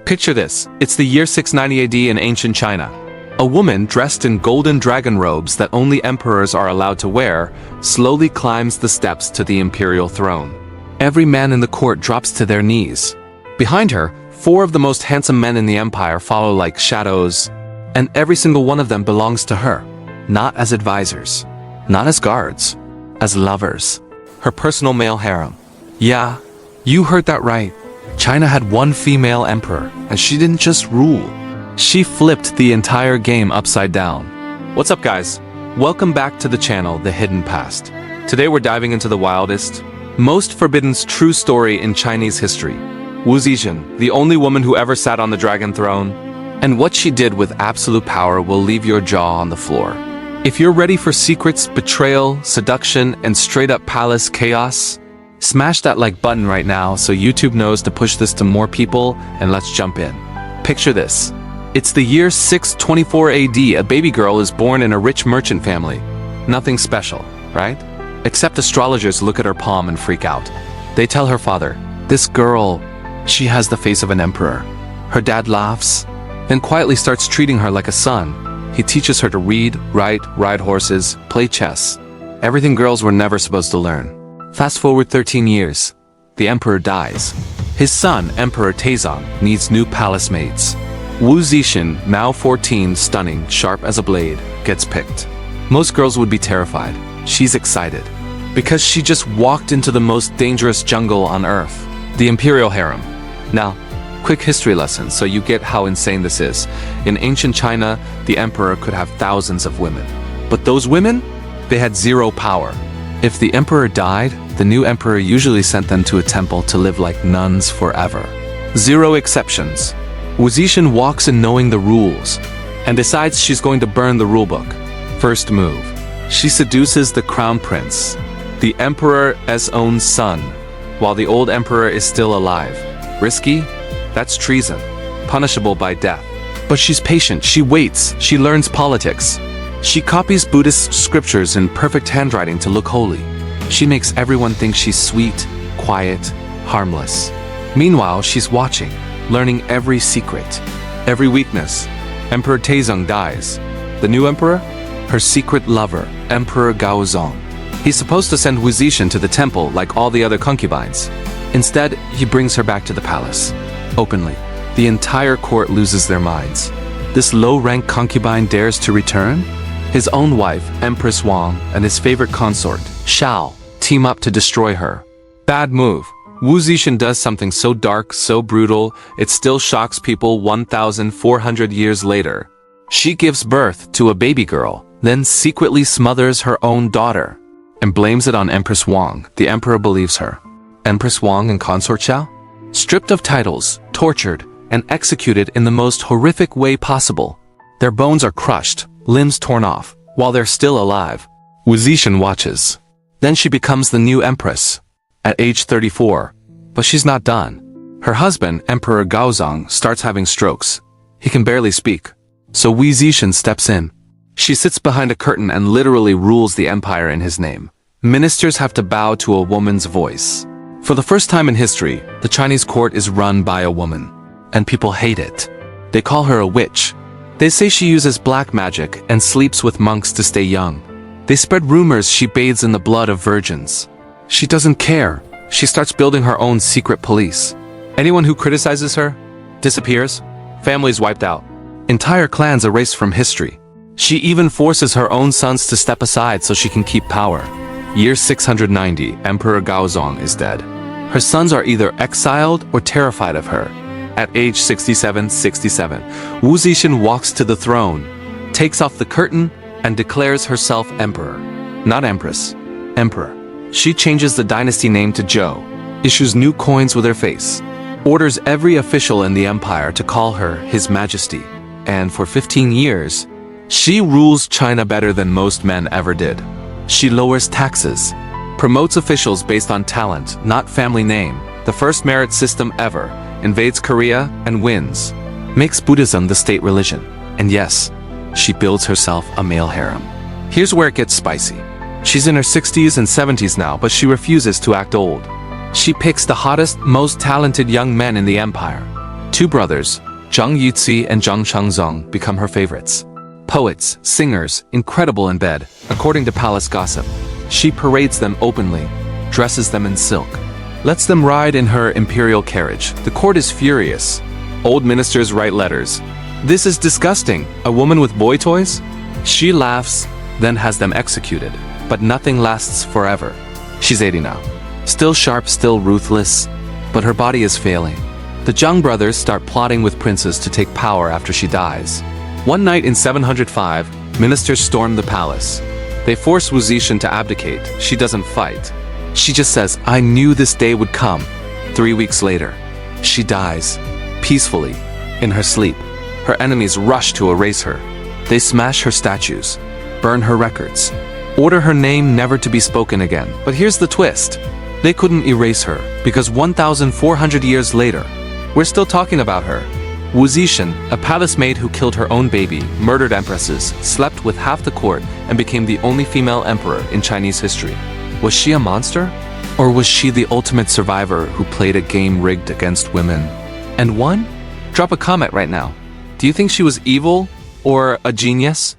Picture this, it's the year 690 AD in ancient China. A woman dressed in golden dragon robes that only emperors are allowed to wear slowly climbs the steps to the imperial throne. Every man in the court drops to their knees. Behind her, 4 of the most handsome men in the empire follow like shadows, and every single one of them belongs to her. Not as advisors, not as guards, as lovers. Her personal male harem. Yeah, you heard that right. China had one female emperor, and she didn't just rule. She flipped the entire game upside down. What's up, guys? Welcome back to the channel, The Hidden Past. Today we're diving into the wildest, most forbidden true story in Chinese history. Wu Zetian, the only woman who ever sat on the dragon throne, and what she did with absolute power will leave your jaw on the floor. If you're ready for secrets, betrayal, seduction, and straight-up palace chaos, smash that like button right now so YouTube knows to push this to more people, and let's jump in. Picture this. It's the year 624 AD. A baby girl is born in a rich merchant family. Nothing special, right? Except astrologers look at her palm and freak out. They tell her father, "This girl, she has the face of an emperor." Her dad laughs, then quietly starts treating her like a son. He teaches her to read, write, ride horses, play chess. Everything girls were never supposed to learn. Fast forward 13 years. The emperor dies. His son, Emperor Taizong, needs new palace maids. Wu Zetian, now 14, stunning, sharp as a blade, gets picked. Most girls would be terrified. She's excited. Because she just walked into the most dangerous jungle on earth. The imperial harem. Now, quick history lesson so you get how insane this is. In ancient China, the emperor could have thousands of women. But those women? They had zero power. If the emperor died, the new emperor usually sent them to a temple to live like nuns forever. Zero exceptions. Wu Zetian walks in knowing the rules, and decides she's going to burn the rulebook. First move. She seduces the crown prince, the emperor's own son, while the old emperor is still alive. Risky? That's treason, punishable by death. But she's patient, she waits, she learns politics. She copies Buddhist scriptures in perfect handwriting to look holy. She makes everyone think she's sweet, quiet, harmless. Meanwhile, she's watching, learning every secret, every weakness. Emperor Taizong dies. The new emperor? Her secret lover, Emperor Gaozong. He's supposed to send Wu Zetian to the temple like all the other concubines. Instead, he brings her back to the palace. Openly. The entire court loses their minds. This low-rank concubine dares to return? His own wife, Empress Wang, and his favorite consort, Shao, team up to destroy her. Bad move. Wu Zetian does something so dark, so brutal, it still shocks people 1,400 years later. She gives birth to a baby girl, then secretly smothers her own daughter, and blames it on Empress Wang. The emperor believes her. Empress Wang and consort Shao? Stripped of titles, tortured, and executed in the most horrific way possible. Their bones are crushed, limbs torn off, while they're still alive. Wu Zetian watches. Then she becomes the new empress. At age 34, but she's not done. Her husband, Emperor Gaozong, starts having strokes. He can barely speak. So Wu Zetian steps in. She sits behind a curtain and literally rules the empire in his name. Ministers have to bow to a woman's voice. For the first time in history, the Chinese court is run by a woman. And people hate it. They call her a witch. They say she uses black magic and sleeps with monks to stay young. They spread rumors she bathes in the blood of virgins. She doesn't care. She starts building her own secret police. Anyone who criticizes her disappears. Families wiped out. Entire clans erased from history. She even forces her own sons to step aside so she can keep power. Year 690, Emperor Gaozong is dead. Her sons are either exiled or terrified of her. At age 67, Wu Zetian walks to the throne, takes off the curtain, and declares herself emperor. Not empress, emperor. She changes the dynasty name to Zhou, issues new coins with her face, orders every official in the empire to call her His Majesty, and for 15 years, she rules China better than most men ever did. She lowers taxes, promotes officials based on talent, not family name, the first merit system ever, invades Korea and wins, makes Buddhism the state religion, and yes, she builds herself a male harem. Here's where it gets spicy. She's in her 60s and 70s now, but she refuses to act old. She picks the hottest, most talented young men in the empire. Two brothers, Zhang Yuzi and Zhang Changzong, become her favorites. Poets, singers, incredible in bed, according to palace gossip. She parades them openly, dresses them in silk, lets them ride in her imperial carriage. The court is furious. Old ministers write letters. This is disgusting. A woman with boy toys? She laughs, then has them executed. But nothing lasts forever. She's 80 now. Still sharp, still ruthless, but her body is failing. The Zhang brothers start plotting with princes to take power after she dies. One night in 705, ministers storm the palace. They force Wu Zetian to abdicate. She doesn't fight. She just says, "I knew this day would come." 3 weeks later, she dies, peacefully, in her sleep. Her enemies rush to erase her. They smash her statues, burn her records, order her name never to be spoken again. But here's the twist. They couldn't erase her, because 1,400 years later, we're still talking about her. Wu Zetian, a palace maid who killed her own baby, murdered empresses, slept with half the court, and became the only female emperor in Chinese history. Was she a monster? Or was she the ultimate survivor who played a game rigged against women and won? Drop a comment right now. Do you think she was evil or a genius?